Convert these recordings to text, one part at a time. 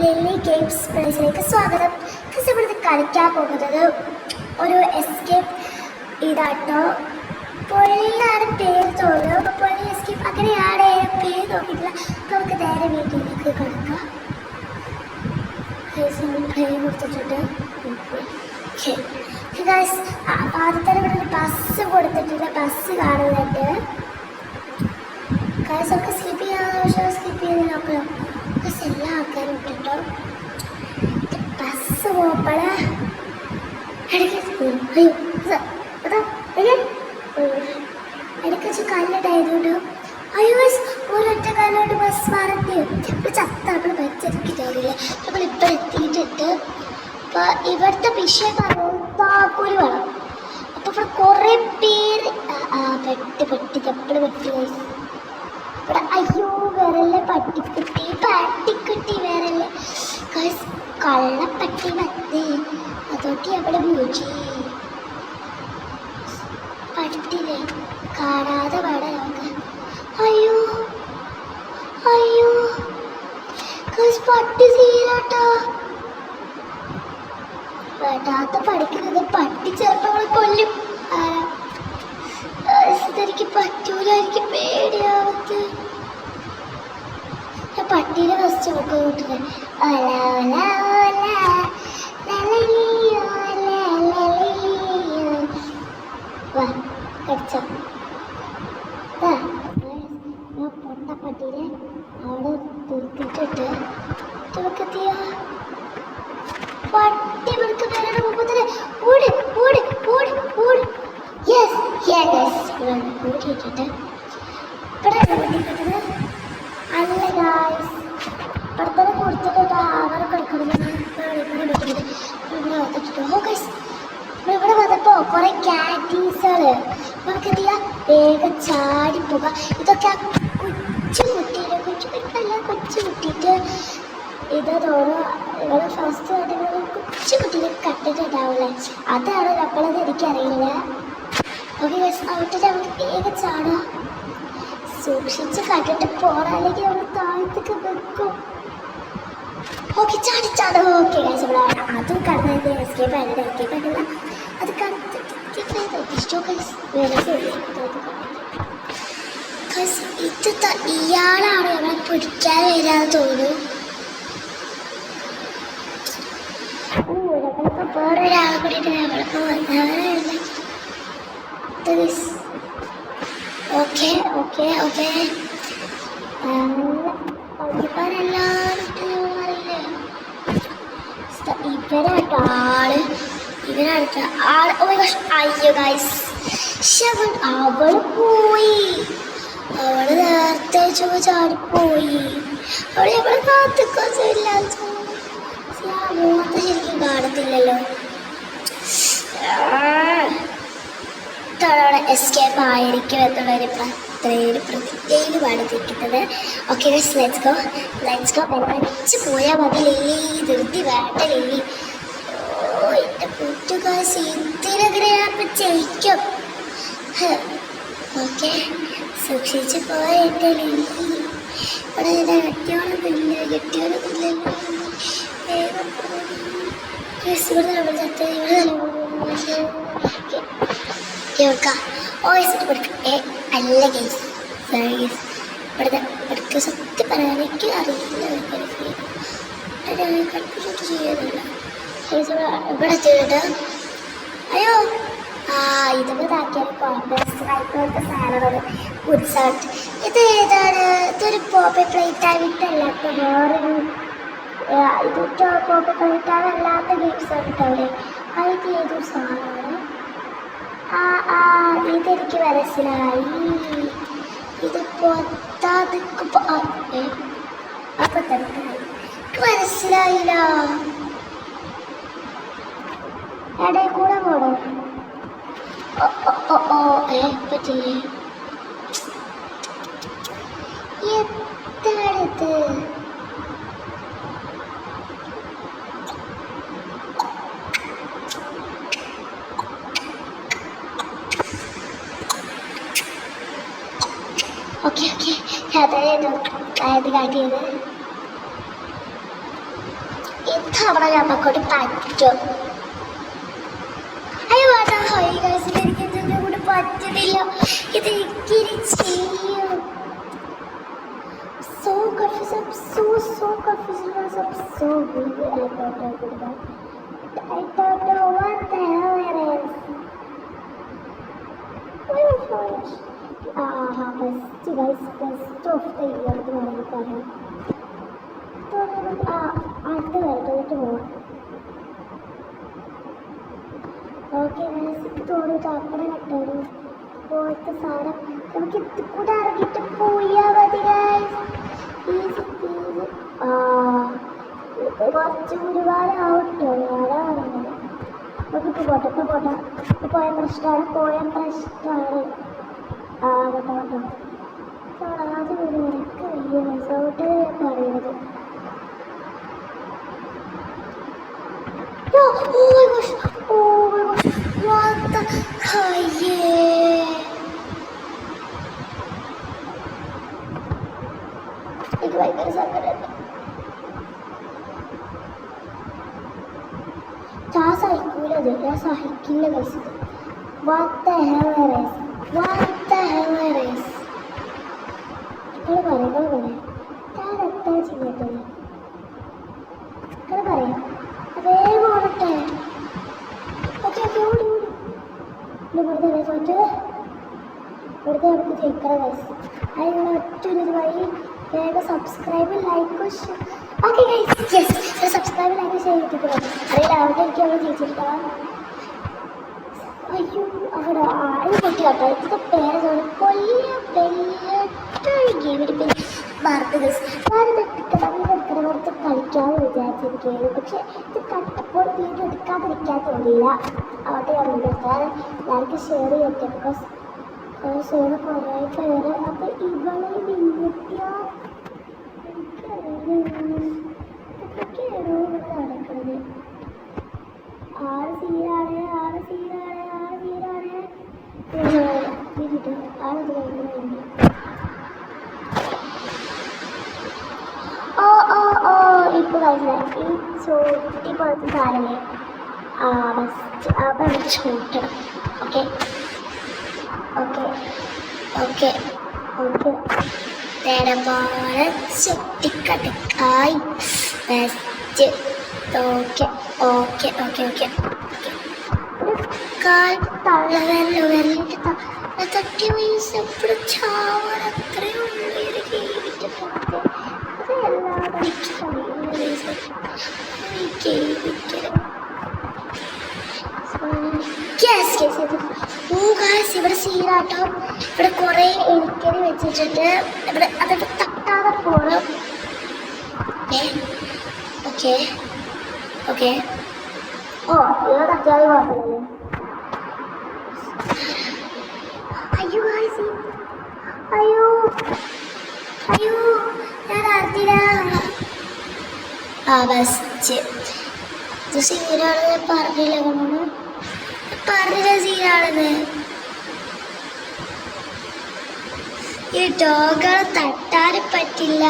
Lily games പ്ലേസിലേക്ക് സ്വാഗതം. ഇവിടുത്തെ കളിക്കാൻ പോകുന്നത് ഒരു എസ്കേപ്പ് ഇതാട്ടോ. പൊള്ളിയാണ് പേര് തോന്നുന്നു. പൊള്ളി എസ്കേപ്പ് അങ്ങനെയാണ് പേര് നോക്കിയിട്ടില്ല. നമുക്ക് നേരെ വീട്ടിലേക്ക് കിടക്കാം. കൊടുത്തിട്ടുണ്ട്. ആദ്യത്തെ ഇവിടെ ഒരു ബസ് കൊടുത്തിട്ടുണ്ട്. ബസ് കാണുന്നുണ്ട്. നമുക്ക് സ്കിപ്പ് ചെയ്യാൻ സ്കിപ്പ് ചെയ്ത് നോക്കണം. ബസ് എല്ലാ ആൾക്കാരും ഇട്ടിട്ടോ. ബസ് പോപ്പള ഇടയ്ക്ക് വെച്ച് കല്ലിട്ടായതുകൊണ്ട് ഒരൊറ്റ കാലോട്ട് ബസ് മറത്തി ചത്ത നമ്മൾ വെച്ചെടുക്കില്ല. നമ്മൾ ഇപ്പം എത്തിയിട്ടുണ്ട്. അപ്പോൾ ഇവിടുത്തെ വിഷയം താക്കോല് വേണം. അപ്പോൾ ഇവിടെ കുറേ പേര് പെട്ടി എപ്പോഴും പെട്ടി ഇവിടെ. അയ്യോ വേറല്ലേ പട്ടിക്കുട്ടി വേറല്ലേ കള്ളപ്പട്ടി വന്നേ. അതോട്ടി അവിടെ പൂജി പട്ടില്ലേ കാണാതെ വേണം നമുക്ക്. അയ്യോ പട്ടി സീനാട്ടോ. വേണ്ടാത്ത പഠിക്കുന്നത് പട്ടി ചിലപ്പോൾ കൊല്ലും. ഇതെനിക്ക് പറ്റൂല, എനിക്ക് പേടിയാവത്ത്. ഞാൻ പട്ടീനെ ഫസ്റ്റ് ഒക്കെ കൂട്ടുന്നത്. കടിച്ചോ ഞാൻ പൊട്ട പട്ടീനെ അവിടെ തീർത്തിട്ടിട്ട് തുറക്കെത്തിയ പട്ടി വെളുക്ക് പേരുടെ മുമ്പത്തിന് ഓടി ഓടി ഓടി ഓടി. യെസ് ഓടിയിട്ടിട്ട് ഇവിടെ കിട്ടുന്നത് അല്ല ഗായ്സ്. ഇവിടുത്തെ കൊടുത്തിട്ട് അവർ കളിക്കുന്നത് ഇവിടെ വന്നിട്ട്. ഓ ഗൈസ് ഇവിടെ വന്നപ്പോൾ കുറേ ക്യാറ്റീസുകൾ നമുക്ക് എന്ത് ചെയ്യാം, വേഗം ചാടിപ്പോകാം. ഇതൊക്കെ കൊച്ചു കുട്ടിയിട്ട് ഇത് തോന്നുന്നു ഇവിടെ ഫസ്റ്റ് കൊച്ചു കുട്ടീനെ കണ്ടിട്ടുണ്ടാവില്ലേ, അതാണ് നമ്മളത് എനിക്കറിയില്ല. ഓക്കെ ഗൈസ് അവിടെ നമുക്ക് വേഗം ചാടുക. സൂക്ഷിച്ച് കണ്ടിട്ട് പോകാം, അല്ലെങ്കിൽ നമ്മൾ താഴത്തേക്ക് വെക്കും. ഓക്കെ ചാടി. ഓക്കെ ഗൈസ് ഇവിടെ അതും കടന്നത് എസ്കേപ്പ് ആയില്ല. അത് കണ്ടിട്ട് ഇത് ഇയാളാണ് നമ്മളെ പിടിക്കാൻ വരാന്ന് തോന്നുന്നു. വേറൊരാളെ കൂടിയിട്ട് നമ്മളിപ്പോൾ വന്നവരല്ല. ഓക്കെ അറിയില്ലേ ഇവരാട്ടോ ഇവരടുത്ത ആള്. അയ്യോ ഗൈസ് അവള് പോയി. അവള് നേരത്തെ ചാടിപ്പോയി. അവളെ കാത്തിക്കൊന്നുമില്ല. മൂത്ത് ശരിക്കും കാണത്തില്ലല്ലോ. തവണ എസ്കേപ്പ് ആയിരിക്കും എന്നുള്ളൊരു പ്രതിജ്ഞയിലുമാണ് തിരിക്കുന്നത്. Okay let's go. വെച്ച് പോയാൽ മതി. ലില്ലി ധൃതി വേണ്ട ലില്ലി. എൻ്റെ കൂട്ടുകാസ് എന്തിനെങ്ങനെയാകുമ്പോൾ ജയിക്കും. ഓക്കെ സൂക്ഷിച്ച് പോയിട്ട് ലില്ലി. ഇവിടെ കെട്ടിയോളൊന്നുമില്ലല്ലോ. അല്ല ഗേസ് ഇവിടുത്തെ സത്യം പറയാൻ എനിക്ക് അറിയില്ല. കൺഫ്യൂഷൻ ചെയ്യുന്നില്ല ഇവിടെ ചെയ്തിട്ട്. അയ്യോ ഇതൊക്കെ ഇതാക്കിയാൽ കോൺഗ്രസ് സാധനമാണ് ഉത്സാഹം. ഇത് ഏതാണ്? ഇതൊരു പോപ്പി പ്ലേറ്റ് ആയിട്ടല്ല. അപ്പോൾ വേറൊരു ഇത് പോപ്പി പ്ലേറ്റ് ആവല്ലാത്ത ഗെയിംസാണ് കിട്ടാവില്ലേ. അത് ഏതൊരു സാധനമാണ്. ഇതെനിക്ക് മനസ്സിലായി. ഇത് പൊത്താതിക്ക് അപ്പം തന്നെ എനിക്ക് മനസ്സിലായില്ല. ഇടയിൽ കൂടെ പോണോ? പറ്റില്ലേ? എന്താണിത്? ഓക്കെ അതായത് കാട്ടിയത് തവണ നമുക്കോട്ട് പറ്റും. അയ്യോ വേണ്ട ഹൈ ഗൈസ് എനിക്ക് ഇതിൻ്റെ കൂടെ പറ്റുന്നില്ല. ഇത് ഇക്കിരി ചെയ്യും. So confused, I'm so confused, I'm so weak. I don't know what the hell it is. Oh my gosh. Best guys, best of the year എന്ന് വേണമെങ്കിൽ പറയാം. അടുത്ത വരട്ടെ പോവാം. ഓക്കെ ഗൈസ് എനിക്ക് തോന്നുന്നു അവിടെ കട്ടൊരു പോലത്തെ സാധനം നമുക്ക് ഇത് കൂടെ ഇറങ്ങിയിട്ട് പോയാൽ മതി ഗൈസ്. കുറച്ച് ഒരുപാടാവട്ടോ ഞാനാണ് നമുക്ക് പോട്ടെ പോയ പ്രശ്നമാണ്. കേട്ടോ ആദ്യം ഒരു എനിക്ക് വലിയ റിസോർട്ട് പറയുന്നത്. എനിക്ക് ഭയങ്കര സങ്കടമുണ്ട്. ഞാൻ സഹിക്കില്ല കഴിച്ചത്. What the hell is? നിങ്ങൾ പറയാം ഞാൻ എത്താ ചെയ്യട്ടെ നിങ്ങൾ പറയാം വേഗം ഓടട്ടെ. ഓക്കെ ഓടി വെറുതെ നമുക്ക് ജയിക്കണം ഗൈസ്. അതിനുള്ള ഒറ്റൊരു വഴി വേഗം subscribe like okay guys. Yes subscribe like ചെയ്തിട്ട് അറിയില്ല അവിടെ എനിക്ക് അവിടെ ജയിച്ചിട്ടാണ്. അയ്യോ അവിടെ ആരും പൊട്ടി കേട്ടോ. ഇതിൻ്റെ പേര് ഗെയിമിൻ്റെ പേര് മറന്നു ഗൈസ്. ഞാനിത് എടുക്കണം പുറത്ത് കളിക്കാമെന്ന് വിചാരിച്ചിരിക്കുകയാണ്. പക്ഷെ ഇത് കണ്ടപ്പോൾ വീണ്ടും എടുക്കാതിരിക്കാൻ തോന്നിയില്ല. അവിടെ ഞാനെനിക്ക് ഷെയർ ചെയ്യട്ടെ. ബിക്കോസ് ഷെയർ കുറേ പേര്. അപ്പം ഇവളെ നിന്നിട്ടോ എനിക്കറിയില്ല നടക്കുന്നത്. ആറ് സീരാണ് ആളത് കഴിഞ്ഞു. ഇപ്പോൾ മനസ്സിലായി ഈ ചോട്ടി പോലത്തെ സാധനമേ ഫസ്റ്റ് അപ്പം ചോട്ടണം. ഓക്കെ തേടപോലെ ചുട്ടിക്കടുക്കായി ബെസ്റ്റ്. ഓക്കെ കാൽ തള്ളവരലിട്ട് തട്ടി വീസ് എപ്പോഴും ചാവാൻ അത്രയേ ഉള്ളൂ. ഇത് കേട്ടിട്ട് അതെല്ലാവരും ഇവിടെ സീരാട്ടോ. ഇവിടെ കുറേ എലിക്കറി വെച്ചിട്ടുണ്ട്. ഇവിടെ അതൊക്കെ തട്ടാതെ പോകണം. ഓക്കെ ഓ ഇത് തട്ടിയാതെ കുഴപ്പമില്ലല്ലേ. അയ്യോ ഞാൻ അറിഞ്ഞില്ല. ബസ്റ്റ് ഇത് സീരാണെന്ന് പറഞ്ഞില്ല. സീരാണെന്ന് ഈ ഡോഗുകളെ തട്ടാനും പറ്റില്ല.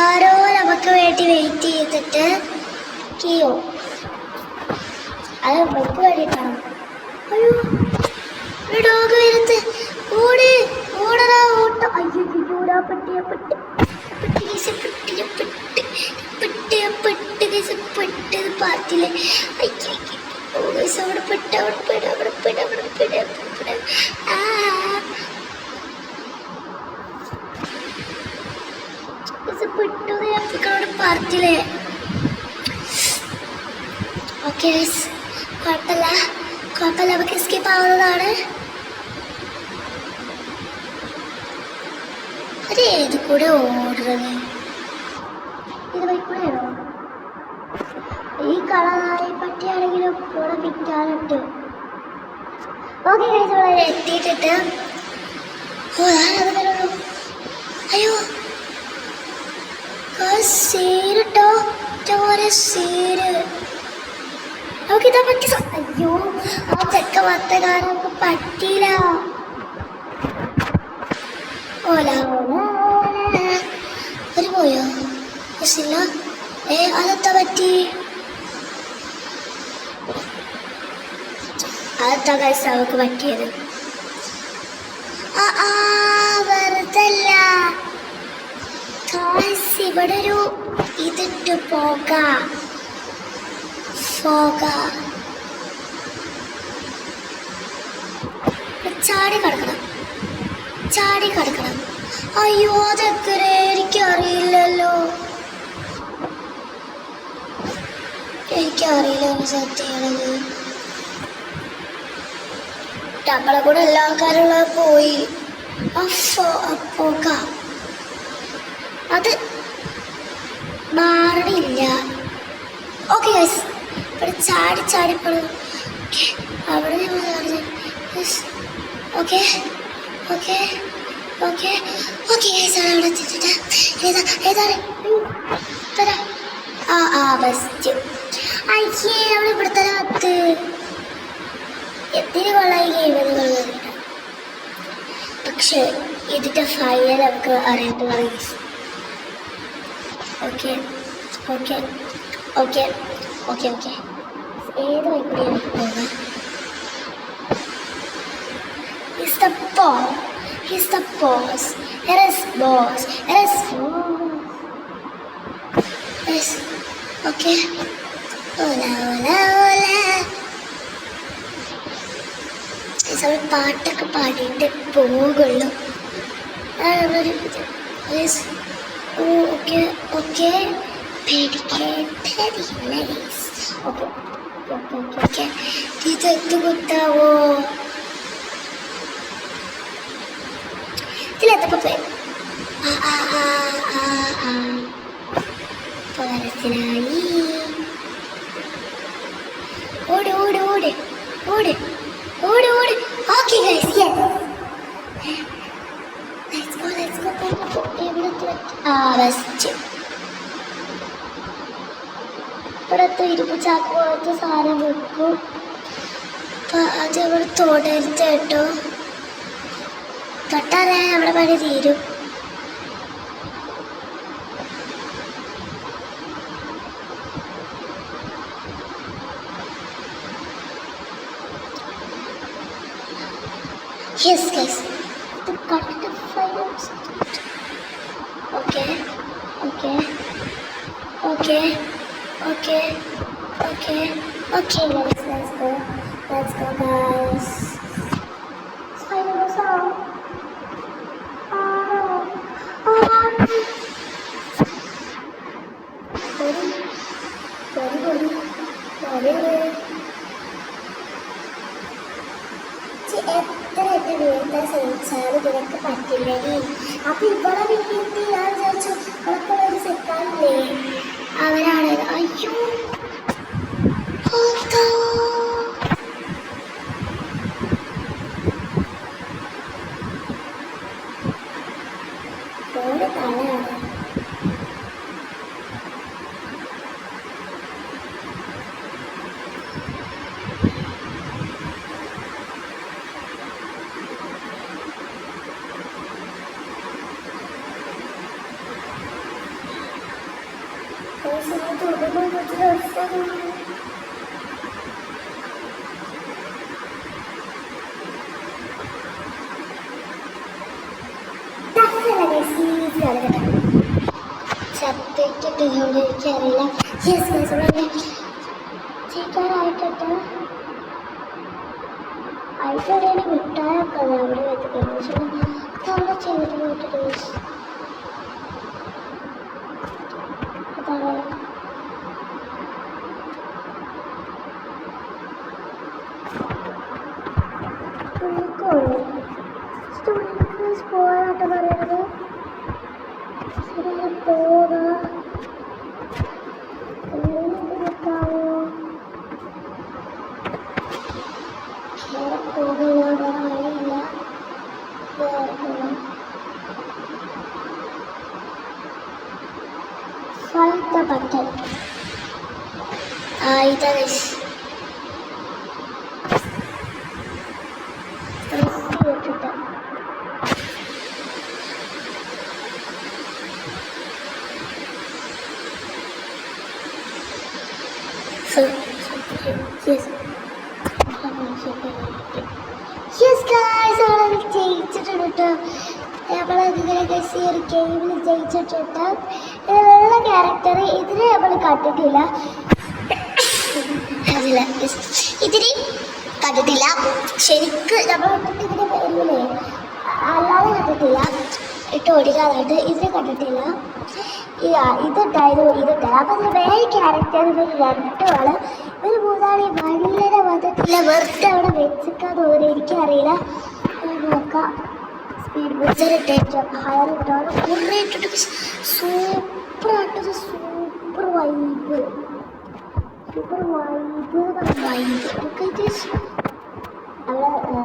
ആരോ നമുക്ക് വേണ്ടി വെയിറ്റ് ചെയ്തിട്ട് കിയോ അത് നമുക്ക് വേണ്ടിയിട്ടാണ്. അയ്യോ ഒരു ഡോഗ് വരുന്നത്. ഓടടാ ഓട്ടം. അയ്യോ പെട്ട് പാർട്ടിയിലെ അവിടെ പെട്ട് പാർട്ടിയിലെ. ഓക്കെ കുഴപ്പമില്ല നമുക്ക് എസ്കേപ്പ് ആവുന്നതാണ്. ഏത് കൂടെ ഓടുന്നത്? ഇത് വഴി കൂടെയാണോ? ഈ കളറായി പറ്റിയാണെങ്കിലും കൂടെ പിറ്റാനുണ്ട്. ഓക്കെ ഇവിടെ എത്തിയിട്ടിട്ട് അത് വരുള്ളൂ. അയ്യോ സീരിട്ടോ സീര് നമുക്കിതാ പറ്റി. അയ്യോ ആ ചെക്ക വത്ത കാരണം നമുക്ക് പറ്റിയില്ല. ഒരു പോയോ? അതെന്താ പറ്റി? അതെന്താ ഗൈസ് അവൾക്ക് പറ്റിയത്? വെറുതല്ല ഗൈസ്, ഇവിടെ ഒരു ഇതിട്ട് പോകാം. ചാടി കിടക്കണം. അയ്യോ, അതൊക്കെ എനിക്കറിയില്ലല്ലോ. സത്യമാണത്. നമ്മളെ കൂടെ എല്ലാ ആൾക്കാരുള്ള പോയി. പോകാം. അത് മാറണില്ല. ഓക്കെ ഗൈസ്, ഇവിടെ ചാടിപ്പോഴും അവിടെ ഓക്കെ ഗൈസ്, അവിടെ എത്തിച്ചിട്ട് ഏതാണ് ബെസ്റ്റ്. അയ്യേ, നമ്മൾ ഇവിടെ തന്നെ പത്ത് എന്തിനു കൊള്ളായി ഗെയിമുകൾ. പക്ഷെ ഇതിൻ്റെ ഫൈനൽ നമുക്ക് അറിയാത്ത ഗൈസ്. ഓക്കെ ഏത് വൈപ്പിടിയാണ് പോകുന്നത്? He's the boss. It is boss. Yes. Okay. Hola. നമ്മൾ പാട്ടൊക്കെ പാടിയിട്ട് പോകുള്ളൂ. ഓക്കെ പേടിക്കേണ്ടതില്ല. ഓക്കെ ഇതെത്ത് കുത്താവോ? ഇതിലെത്തപ്പോ പോയി മനസ്സിലായി. ഓട്. Okay guys, let's go. Best. ഇവിടുത്തെ ഇരുമ്പ് ചാക്ക് പോലത്തെ സാധനം വെക്കും. അപ്പം അത് അവിടെ തൊടരുത് കേട്ടോ. തൊട്ടാലേ നമ്മുടെ പണി തീരും. യെസ് ഗൈസ്, ഇത് കണ്ടിട്ട് finals. Okay guys, let's go guys. Final song. എത്ര വീട്ടാ സഹിച്ചാലും ഇതിനൊക്കെ പറ്റില്ലേ? അപ്പൊ ഇവിടെ വീട്ടിൽ ഞാൻ വിചാരിച്ചു അവർക്ക് ഒരു സെക്കാനില്ലേ അവരാണ്. അയ്യോ, ഓരോ കളയാണ്. ചത്തിട്ടിട്ട് എനിക്കറിയില്ല. യെസ് ഗൈസ്, ചീക്കാറായിട്ടിട്ട് അതിലൊരു മിഠായൊക്കെ അവിടെ വെച്ചിട്ടുണ്ട്. പക്ഷെ അവിടെ ചെയ്തിട്ട് പോയിട്ട് അതാണ് പോകാനായിട്ട് പറയുന്നത്. പോകാമോ? പോകില്ല, വേറെ വഴിയില്ല. Fight the button. ഇതാ വെച്ചിട്ട് yes. യെസ് ഗായ്സ്, നമ്മളത് ജയിച്ചിട്ടുണ്ട് കേട്ടോ. നമ്മളതിങ്ങനെ ഈ ഒരു ഗെയിമിൽ ജയിച്ചിട്ടുണ്ട്. ഇതിലുള്ള ക്യാരക്ടർ ഇതിനെ നമ്മൾ കണ്ടിട്ടില്ല, ഇതിന് കണ്ടിട്ടില്ല ശരിക്ക്. നമ്മൾ ഇതിനെ വരുമല്ലേ, അല്ലാതെ കണ്ടിട്ടില്ല. ഇട്ട് ഓടിക്കാനായിട്ട് ഇതിനെ കണ്ടിട്ടില്ല. ഇതുണ്ടായിരുന്നു. അപ്പം അതിന് വേറെ ക്യാരക്ടർ ഇവർ രണ്ടുമാണ്. ഇവർ മൂന്നാളി വഴിയിലെ വന്നിട്ടില്ല, വെറുതെ അവിടെ വെച്ചിക്കാൻ തോന്നുന്നു, എനിക്കറിയില്ല. നോക്കാം. സ്പീഡ് ബൂസ്റ്റർ ഇട്ടേറ്റോ, ഹയർ ഇട്ടാണ് കുറേ ഇട്ടിട്ട് സൂപ്പറായിട്ടൊരു സൂപ്പർ വൈബ് ഒക്കെ അവിടെ സൂപ്പർ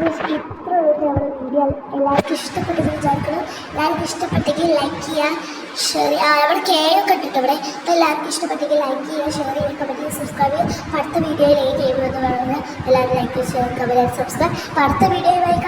സ്പീഡായിട്ട് ഇത്ര നമ്മുടെ വീഡിയോ എല്ലാവർക്കും ഇഷ്ടപ്പെട്ടെന്ന് വിചാരിക്കണം. എല്ലാവർക്കും ഇഷ്ടപ്പെട്ടെങ്കിൽ ലൈക്ക് ചെയ്യുക, ഷെയർ ചെയ്യുക. അവിടെ കേയൊക്കെ ഇട്ടിട്ട് ഇവിടെ. അപ്പോൾ എല്ലാവർക്കും ഇഷ്ടപ്പെട്ടെങ്കിൽ ലൈക്ക് ചെയ്യുക, ഷെയർ ചെയ്യുക, കമൻറ്റ്, സബ്സ്ക്രൈബ് ചെയ്യുക. അടുത്ത വീഡിയോയിൽ ഗെയിം എന്ന് പറയുന്നത് എല്ലാവരും ലൈക്ക്, ഷെയർ, കമൻറ്റ്, സബ്സ്ക്രൈബ്. അടുത്ത വീഡിയോയുമായി